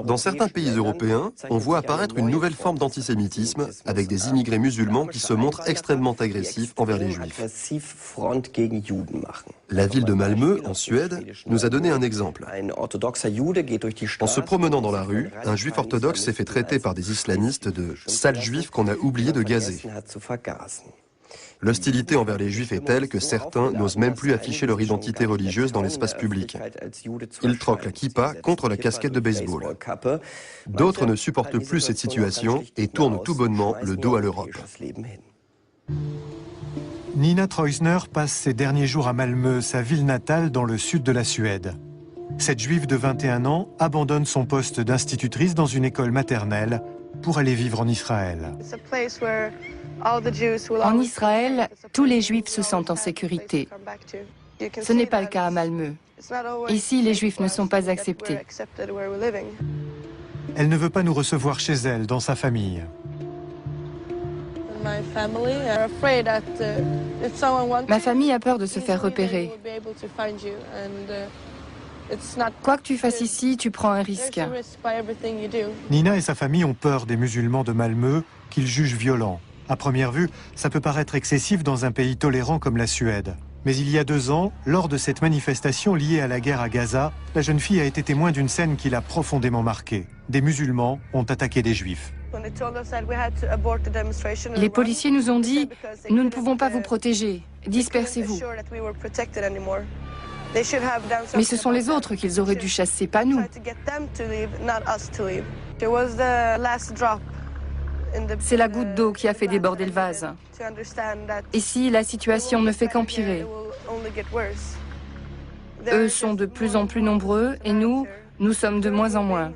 Dans certains pays européens, on voit apparaître une nouvelle forme d'antisémitisme avec des immigrés musulmans qui se montrent extrêmement agressifs envers les juifs. La ville de Malmö, en Suède, nous a donné un exemple. En se promenant dans la rue, un juif orthodoxe s'est fait traiter par des islamistes de « sale juif qu'on a oublié de gazer ». L'hostilité envers les juifs est telle que certains n'osent même plus afficher leur identité religieuse dans l'espace public. Ils troquent la kippa contre la casquette de baseball. D'autres ne supportent plus cette situation et tournent tout bonnement le dos à l'Europe. Nina Treusner passe ses derniers jours à Malmö, sa ville natale dans le sud de la Suède. Cette juive de 21 ans abandonne son poste d'institutrice dans une école maternelle pour aller vivre en Israël. En Israël, tous les Juifs se sentent en sécurité. Ce n'est pas le cas à Malmö. Ici, les Juifs ne sont pas acceptés. Elle ne veut pas nous recevoir chez elle, dans sa famille. Ma famille a peur de se faire repérer. Quoi que tu fasses ici, tu prends un risque. Nina et sa famille ont peur des musulmans de Malmö qu'ils jugent violents. À première vue, ça peut paraître excessif dans un pays tolérant comme la Suède. Mais il y a 2 ans, lors de cette manifestation liée à la guerre à Gaza, la jeune fille a été témoin d'une scène qui l'a profondément marquée. Des musulmans ont attaqué des juifs. Les policiers nous ont dit « Nous ne pouvons pas vous protéger, dispersez-vous ». Mais ce sont les autres qu'ils auraient dû chasser, pas nous. C'est la goutte d'eau qui a fait déborder le vase. Ici, la situation ne fait qu'empirer. Eux sont de plus en plus nombreux et nous sommes de moins en moins.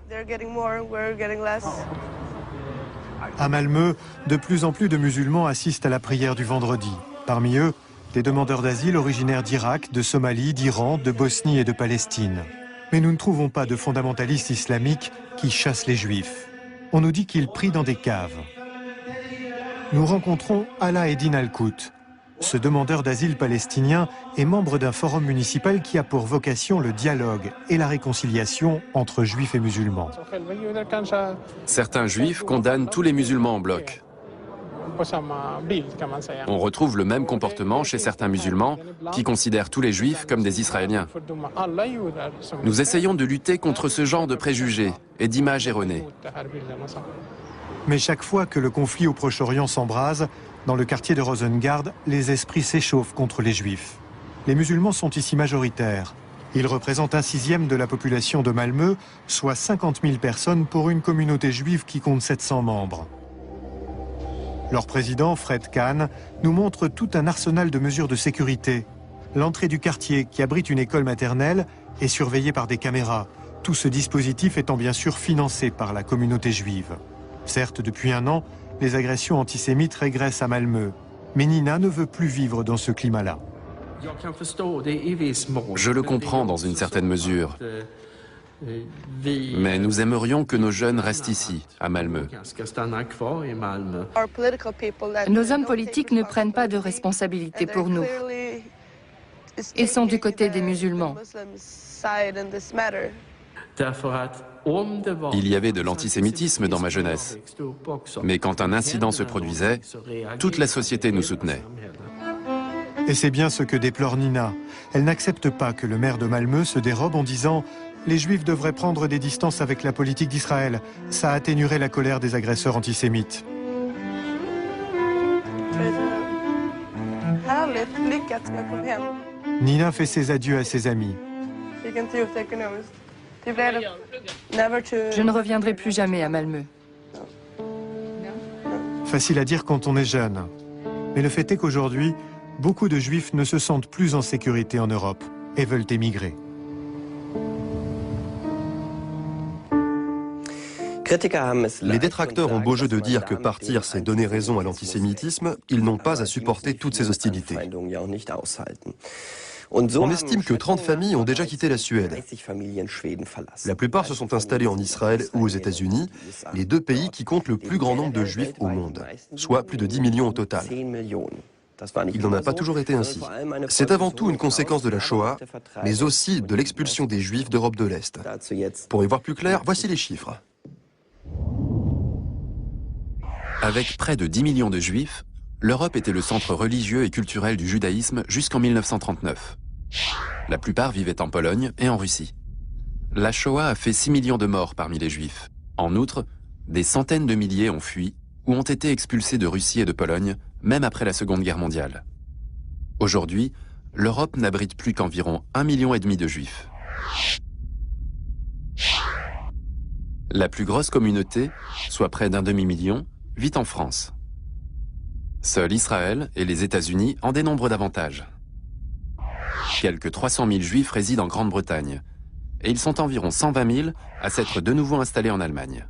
À Malmö, de plus en plus de musulmans assistent à la prière du vendredi. Parmi eux, des demandeurs d'asile originaires d'Irak, de Somalie, d'Iran, de Bosnie et de Palestine. Mais nous ne trouvons pas de fondamentalistes islamiques qui chassent les juifs. On nous dit qu'ils prient dans des caves. Nous rencontrons Ala Eddin Al-Kout. Ce demandeur d'asile palestinien est membre d'un forum municipal qui a pour vocation le dialogue et la réconciliation entre juifs et musulmans. Certains juifs condamnent tous les musulmans en bloc. On retrouve le même comportement chez certains musulmans qui considèrent tous les juifs comme des Israéliens. Nous essayons de lutter contre ce genre de préjugés et d'images erronées. Mais chaque fois que le conflit au Proche-Orient s'embrase, dans le quartier de Rosengard, les esprits s'échauffent contre les juifs. Les musulmans sont ici majoritaires. Ils représentent 1/6 de la population de Malmö, soit 50 000 personnes pour une communauté juive qui compte 700 membres. Leur président, Fred Kahn, nous montre tout un arsenal de mesures de sécurité. L'entrée du quartier, qui abrite une école maternelle, est surveillée par des caméras. Tout ce dispositif étant bien sûr financé par la communauté juive. Certes, depuis 1 an, les agressions antisémites régressent à Malmö. Mais Nina ne veut plus vivre dans ce climat-là. Je le comprends dans une certaine mesure. Mais nous aimerions que nos jeunes restent ici, à Malmö. Nos hommes politiques ne prennent pas de responsabilité pour nous. Ils sont du côté des musulmans. Il y avait de l'antisémitisme dans ma jeunesse. Mais quand un incident se produisait, toute la société nous soutenait. Et c'est bien ce que déplore Nina. Elle n'accepte pas que le maire de Malmö se dérobe en disant « Les Juifs devraient prendre des distances avec la politique d'Israël. Ça atténuerait la colère des agresseurs antisémites. » Nina fait ses adieux à ses amis. Je ne reviendrai plus jamais à Malmö. Facile à dire quand on est jeune. Mais le fait est qu'aujourd'hui, beaucoup de Juifs ne se sentent plus en sécurité en Europe et veulent émigrer. Les détracteurs ont beau jeu de dire que partir, c'est donner raison à l'antisémitisme. Ils n'ont pas à supporter toutes ces hostilités. On estime que 30 familles ont déjà quitté la Suède. La plupart se sont installés en Israël ou aux États-Unis, les 2 pays qui comptent le plus grand nombre de Juifs au monde, soit plus de 10 millions au total. Il n'en a pas toujours été ainsi. C'est avant tout une conséquence de la Shoah, mais aussi de l'expulsion des Juifs d'Europe de l'Est. Pour y voir plus clair, voici les chiffres. Avec près de 10 millions de Juifs, l'Europe était le centre religieux et culturel du judaïsme jusqu'en 1939. La plupart vivaient en Pologne et en Russie. La Shoah a fait 6 millions de morts parmi les Juifs. En outre, des centaines de milliers ont fui ou ont été expulsés de Russie et de Pologne, même après la Seconde Guerre mondiale. Aujourd'hui, l'Europe n'abrite plus qu'environ 1,5 million de Juifs. La plus grosse communauté, soit près d'un demi-million, vit en France. Seul Israël et les États-Unis en dénombrent davantage. Quelques 300 000 Juifs résident en Grande-Bretagne, et ils sont environ 120 000 à s'être de nouveau installés en Allemagne.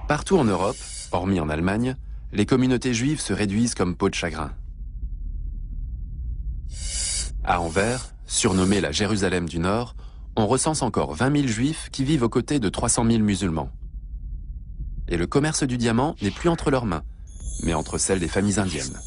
Partout en Europe, hormis en Allemagne, les communautés juives se réduisent comme peau de chagrin. À Anvers, surnommée la Jérusalem du Nord, on recense encore 20 000 Juifs qui vivent aux côtés de 300 000 musulmans. Et le commerce du diamant n'est plus entre leurs mains, mais entre celles des familles indiennes.